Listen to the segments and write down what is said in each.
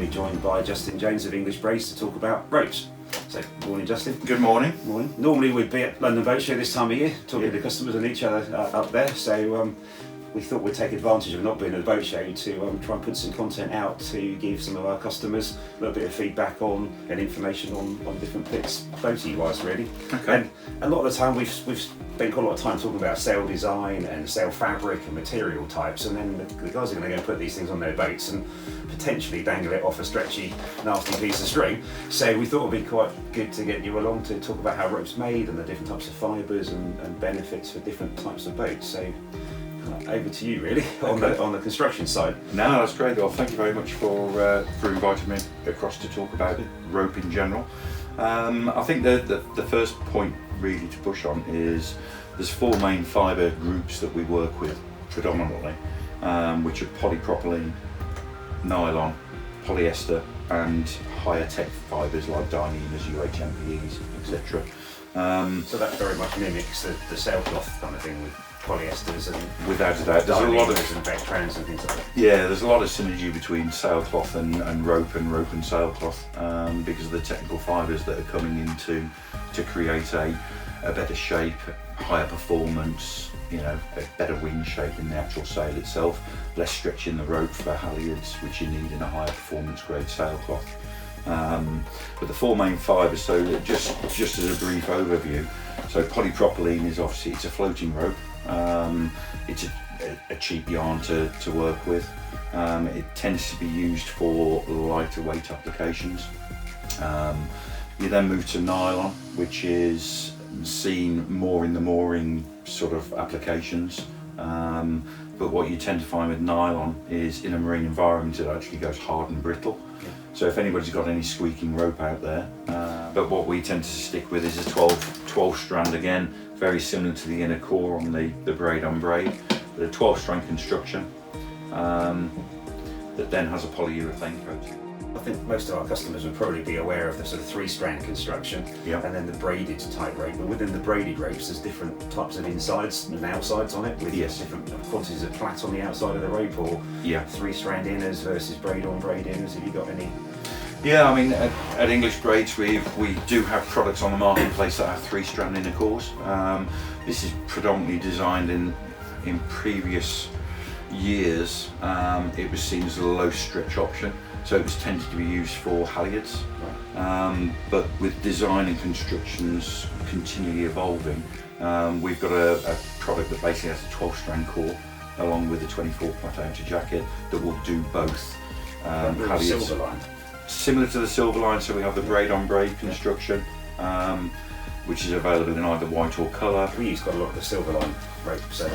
be joined by Justin Jones of English Braids to talk about ropes. So, morning Justin. Good morning. Morning. Normally we'd be at London Boat Show this time of year, talking to customers and each other up there, so we thought we'd take advantage of not being at the boat show to try and put some content out to give some of our customers a little bit of feedback on and information on different bits, boaty wise really. Okay. And a lot of the time we've spent quite a lot of time talking about sail design and sail fabric and material types, and then the guys are going to go put these things on their boats and potentially dangle it off a stretchy, nasty piece of string. So we thought it'd be quite good to get you along to talk about how rope's made and the different types of fibres and benefits for different types of boats. So over to you really on the construction side. No, that's great. Well, thank you very much for inviting me across to talk about rope in general. I think the first point really to push on is there's four main fibre groups that we work with predominantly, which are polypropylene, nylon, polyester, and higher tech fibres like Dyneema's, UHMPEs, etc. So that very much mimics the sailcloth kind of thing with polyesters and without a doubt, there's a lot of and Vectrans and things like that. Yeah, there's a lot of synergy between sailcloth and rope and sailcloth because of the technical fibres that are coming in to create a better shape, higher performance, a better wind shape in the actual sail itself, less stretch in the rope for halyards, which you need in a higher performance grade sailcloth. But the four main fibres, so just as a brief overview, so polypropylene is obviously, it's a floating rope. It's a cheap yarn to work with. It tends to be used for lighter weight applications. You then move to nylon, which is seen more in the mooring sort of applications. But what you tend to find with nylon is in a marine environment it actually goes hard and brittle. So if anybody's got any squeaking rope out there, but what we tend to stick with is a 12 strand again, very similar to the inner core on the braid on braid, but a 12 strand construction that then has a polyurethane coating. I think most of our customers would probably be aware of the sort of 3-strand construction and then the braided type rope, but within the braided ropes there's different types of insides and outsides on it with different quantities of plait on the outside of the rope, or 3-strand inners versus braid on braid inners. Have you got any? Yeah, I mean at English Braids we do have products on the marketplace that have 3-strand inner cores. This is predominantly designed in previous years. It was seen as a low stretch option, so it was tended to be used for halyards. But with design and constructions continually evolving, we've got a product that basically has a 12-strand core along with a 24 plait outer jacket that will do both halyards. Silver line. Similar to the silver line, so we have the braid on braid construction, which is available in either white or colour. We use quite a lot of the silver line rope, so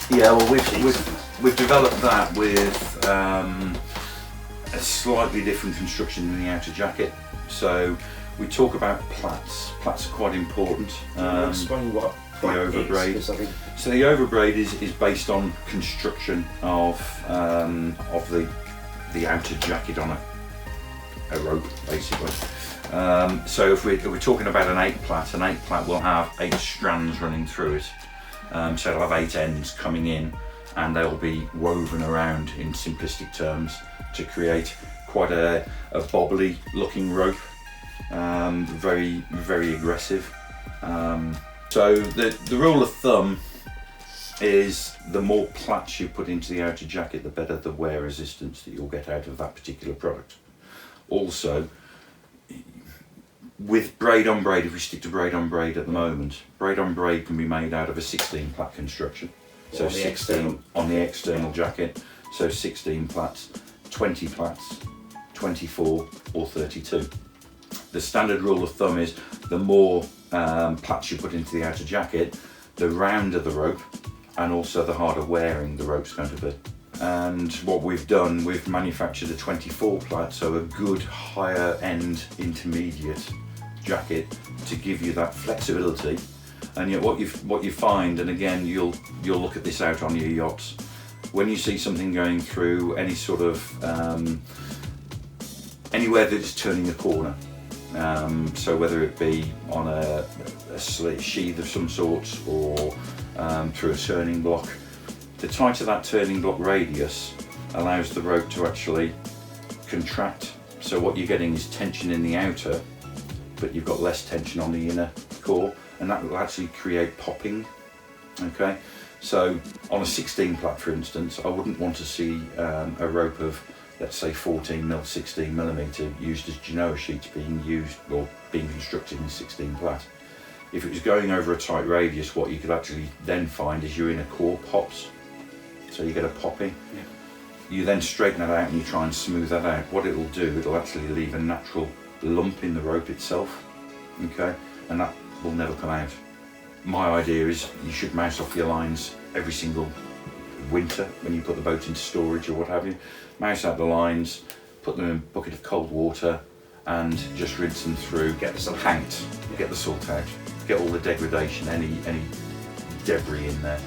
yeah, well we've developed that with a slightly different construction in the outer jacket. So we talk about plaits. Plaits are quite important. Explain what the overbraid. So the overbraid is based on construction of the outer jacket on a rope, basically. So if we're talking about an 8 plait will have 8 strands running through it. So it'll have 8 ends coming in, and they'll be woven around in simplistic terms to create quite a bobbly looking rope, very, very aggressive. So the rule of thumb is the more plaits you put into the outer jacket, the better the wear resistance that you'll get out of that particular product. Also, with braid on braid, if we stick to braid on braid at the moment, braid on braid can be made out of a 16 plait construction. So 16 on the external jacket, so 16 plaits, 20 plaits, 24 or 32. The standard rule of thumb is the more plaits you put into the outer jacket, the rounder the rope and also the harder wearing the rope's going to be. And what we've done, we've manufactured a 24 plait, so a good higher end intermediate jacket to give you that flexibility. And yet what you find, and again you'll look at this out on your yachts, when you see something going through any sort of anywhere that's turning a corner, so whether it be on a slit sheath of some sort or through a turning block, the tighter that turning block radius allows the rope to actually contract So what you're getting is tension in the outer, but you've got less tension on the inner core, and that will actually create popping. Okay, so on a 16 plat, for instance, I wouldn't want to see a rope of, let's say, 14mm, 16mm used as Genoa sheets being used or being constructed in 16 plat. If it was going over a tight radius, what you could actually then find is your inner core pops, so you get a popping. Yeah. You then straighten that out and you try and smooth that out. What it'll do, it'll actually leave a natural lump in the rope itself, okay, and that will never come out. My idea is you should mouse off your lines every single winter when you put the boat into storage or what have you. Mouse out the lines, put them in a bucket of cold water and just rinse them through, Get the salt paint, get the salt out, get all the degradation, any debris in there.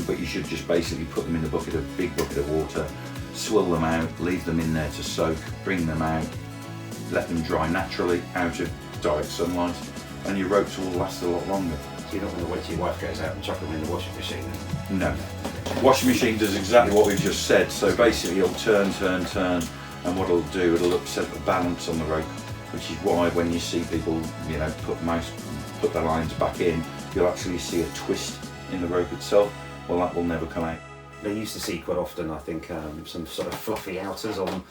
But you should just basically put them in a big bucket of water, swill them out, leave them in there to soak, bring them out, let them dry naturally out of direct sunlight, and your ropes will last a lot longer. So you're not going to wait till your wife goes out and chuck them in the washing machine? No. Washing machine does exactly what we've just said. So basically it'll turn, and what it'll do, it'll upset the balance on the rope, which is why when you see people, you know, put the lines back in, you'll actually see a twist in the rope itself. Well, that will never come out. They used to see quite often, I think, some sort of fluffy outers on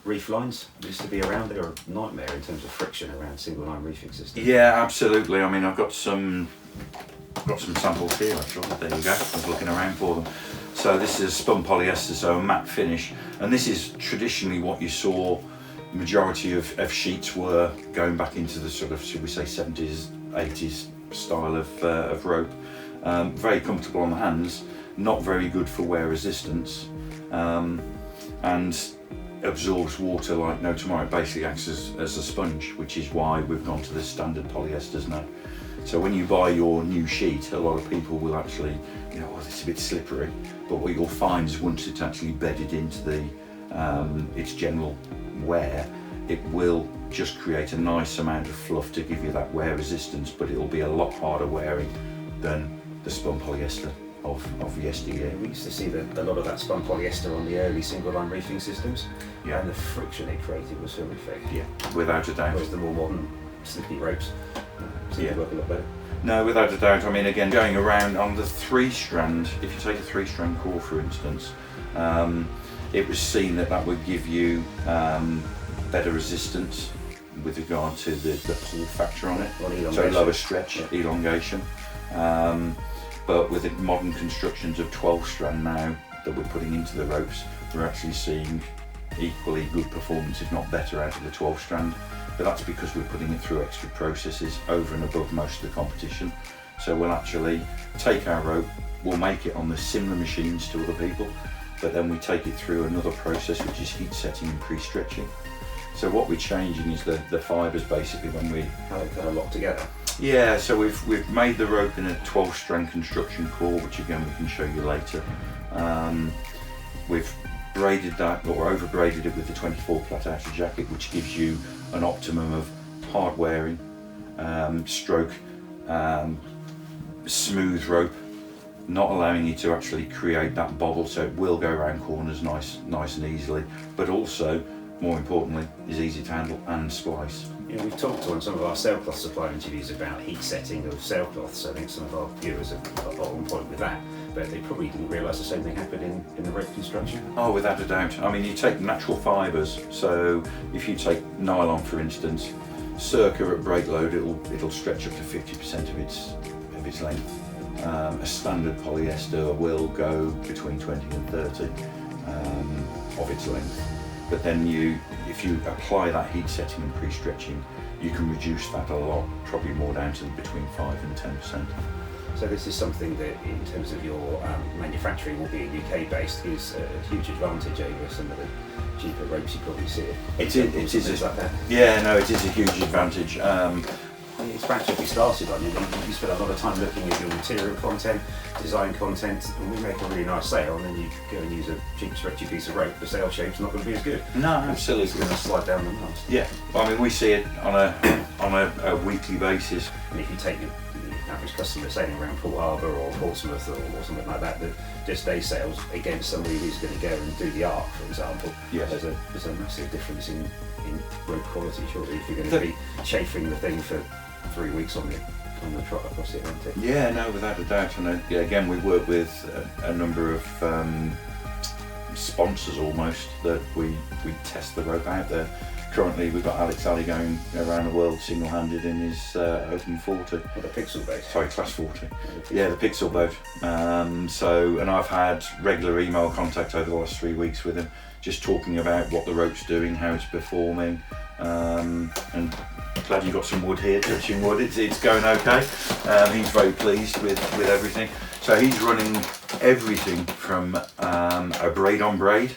reef lines. They used to be around. They're a nightmare in terms of friction around single line reefing systems. Yeah, absolutely. I mean, I've got some samples here actually. There you go. I was looking around for them. So this is spun polyester, so a matte finish, and this is traditionally what you saw. Majority of sheets were going back into the sort of, should we say, 70s, 80s style of rope. Very comfortable on the hands, not very good for wear resistance, and absorbs water like no tomorrow. It basically acts as a sponge, which is why we've gone to the standard polyesters now. So when you buy your new sheet, a lot of people will actually, you know, oh, it's a bit slippery, but what you'll find is once it's actually bedded into the its general wear, it will just create a nice amount of fluff to give you that wear resistance, but it'll be a lot harder wearing than the spun polyester of yesteryear. We used to see a lot of that spun polyester on the early single line reefing systems, Yeah. and the friction it created was horrific. Yeah, without a doubt. Whereas the more modern slippy ropes seem to work a lot better. No, without a doubt. I mean, again, going around on the 3-strand, if you take a 3-strand core, for instance, it was seen that would give you better resistance with regard to the pull factor on it, so lower stretch, elongation. But with the modern constructions of 12-strand now that we're putting into the ropes, we're actually seeing equally good performance, if not better, out of the 12-strand. But that's because we're putting it through extra processes over and above most of the competition. So we'll actually take our rope, we'll make it on the similar machines to other people, but then we take it through another process, which is heat setting and pre-stretching. So what we're changing is the fibres basically when we... How they kind of lock together. Yeah, so we've made the rope in a 12-strand construction core, which again we can show you later. We've braided that, or over braided it with the 24 plat outer jacket, which gives you an optimum of hard wearing, stroke, smooth rope, not allowing you to actually create that bobble, so it will go around corners nice and easily, but also, more importantly, is easy to handle and splice. Yeah, we've talked on some of our sailcloth supplier interviews about heat setting of sailcloths. I think some of our viewers are on point with that, but they probably didn't realise the same thing happened in the rope construction. Oh, without a doubt. I mean, you take natural fibres, so if you take nylon, for instance, circa at break load, it'll stretch up to 50% of its length. A standard polyester will go between 20 and 30 of its length. But then if you apply that heat setting and pre-stretching, you can reduce that a lot, probably more down to between 5 and 10%. So this is something that, in terms of your manufacturing, will be UK based, is a huge advantage over some of the cheaper ropes you probably see. It is like that. Yeah, no, it is a huge advantage. It's perhaps what we started on. You spend a lot of time looking at your material content, design content, and we make a really nice sail, and then you go and use a cheap stretchy piece of rope. The sail shape's not going to be as good. No, absolutely. It's going to slide down the mast. Yeah, I mean, we see it on a weekly basis. And if you take your average customer sailing around Port Harbour or Portsmouth or something like that, that just day sails against somebody who's going to go and do the Arc, for example, Yes. there's a massive difference in rope quality, surely, if you're going to be chafing the thing for 3 weeks on the trot across the Atlantic. Yeah, no, without a doubt. And again, we work with a number of sponsors almost that we test the rope out there. Currently, we've got Alex Alley going around the world single-handed in his Open 40. Or the Pixel boat. Sorry, Class 40. Yeah, the Pixel boat. And I've had regular email contact over the last 3 weeks with him, just talking about what the rope's doing, how it's performing. And glad you got some wood here, touching wood. It's going okay. He's very pleased with everything. So he's running everything from a braid on braid,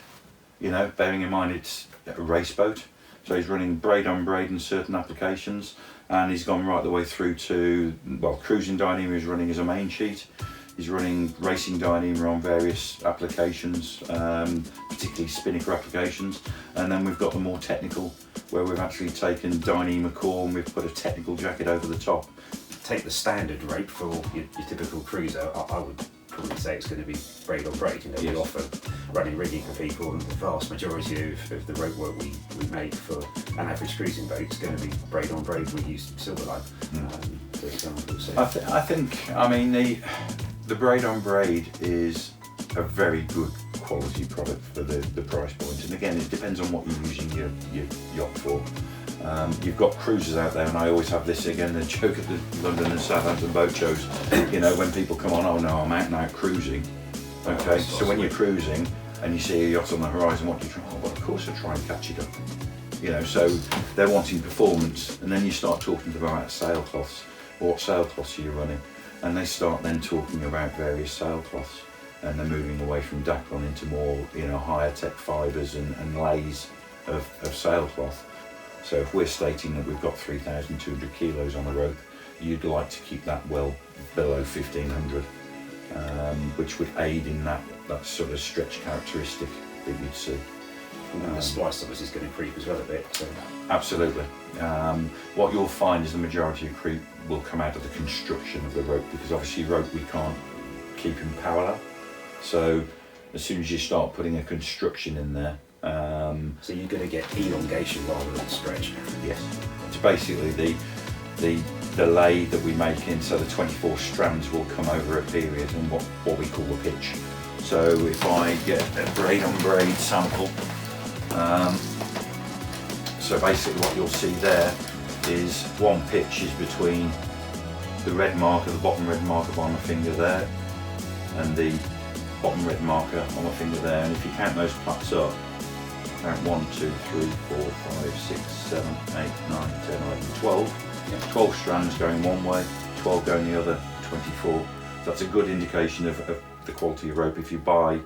bearing in mind it's a race boat. So he's running braid on braid in certain applications, and he's gone right the way through to, cruising Dyneema is running as a main sheet. He's running racing Dyneema on various applications, particularly spinnaker applications. And then we've got the more technical, where we've actually taken Dyneema core and we've put a technical jacket over the top. Take the standard rope for your typical cruiser, I would probably say it's going to be braid on braid. Yes. We offer running rigging for people, and the vast majority of the rope work we make for an average cruising boat is going to be braid on braid. We use Silverline, for example. So. I think, the braid on braid is a very good quality product for the price point. And again, it depends on what you're using your yacht for. You've got cruisers out there, and I always have this again, the joke at the London and Southampton boat shows, when people come on, oh no, I'm out and out cruising. Okay, so when you're cruising and you see a yacht on the horizon, what do you try? Oh, well, of course I try and catch it up. So they're wanting performance, and then you start talking about sailcloths, or what sailcloths are you running? And they start then talking about various sailcloths, and they're moving away from Dacron into more, higher tech fibres and lays of sailcloth. So if we're stating that we've got 3,200 kilos on the rope, you'd like to keep that well below 1,500, which would aid in that sort of stretch characteristic that you'd see. And the splice obviously is going to creep as well a bit. So. Absolutely. What you'll find is the majority of creep will come out of the construction of the rope, because obviously rope we can't keep in parallel. So as soon as you start putting a construction in there, so you're going to get elongation rather than stretch. Yes. It's basically the lay that we make in, so the 24 strands will come over a period in what we call the pitch. So if I get a braid on braid sample, so basically what you'll see there is one pitch is between the red marker, the bottom red marker on my finger there, and the bottom red marker on my finger there. And if you count those plats up, count 1, 2, 3, 4, 5, 6, 7, 8, 9, 10, 11, 12. Yeah. 12 strands going one way, 12 going the other, 24. That's a good indication of the quality of rope. If you buy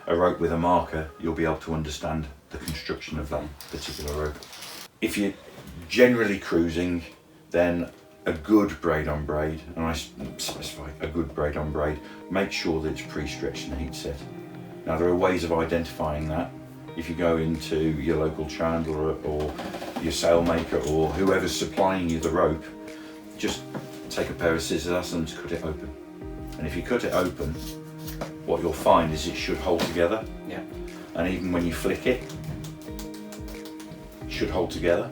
a rope with a marker, you'll be able to understand the construction of that particular rope. If you're generally cruising, then a good braid on braid, and I specify a good braid on braid, make sure that it's pre-stretched and heat set. Now there are ways of identifying that. If you go into your local chandler or your sailmaker or whoever's supplying you the rope, just take a pair of scissors, ask them to cut it open. And if you cut it open, what you'll find is it should hold together. Yeah. And even when you flick it, it should hold together.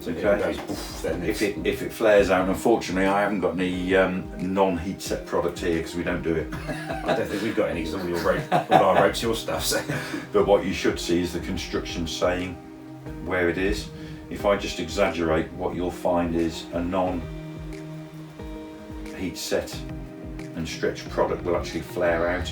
So Okay. it goes, oof, then If it flares out, unfortunately I haven't got any non-heat set product here because we don't do it. I don't think we've got any, because all our ropes your stuff. So. But what you should see is the construction saying where it is. If I just exaggerate, what you'll find is a non-heat set and stretched product will actually flare out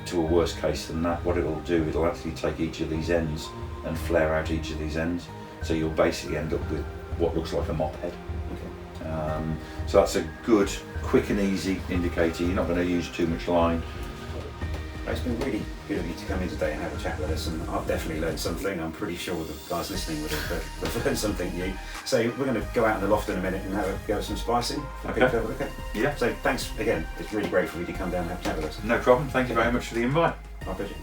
to a worse case than that. What it'll do, it'll actually take each of these ends and flare out each of these ends. So you'll basically end up with what looks like a mop head. Okay. So that's a good, quick and easy indicator. You're not going to use too much line. It's been really good of you to come in today and have a chat with us, and I've definitely learned something. I'm pretty sure the guys listening would have learned something new. So we're going to go out in the loft in a minute and have a go at some spicing. Okay. Yeah. So thanks again. It's really great for you to come down and have a chat with us. No problem. Thank you very much for the invite. My pleasure.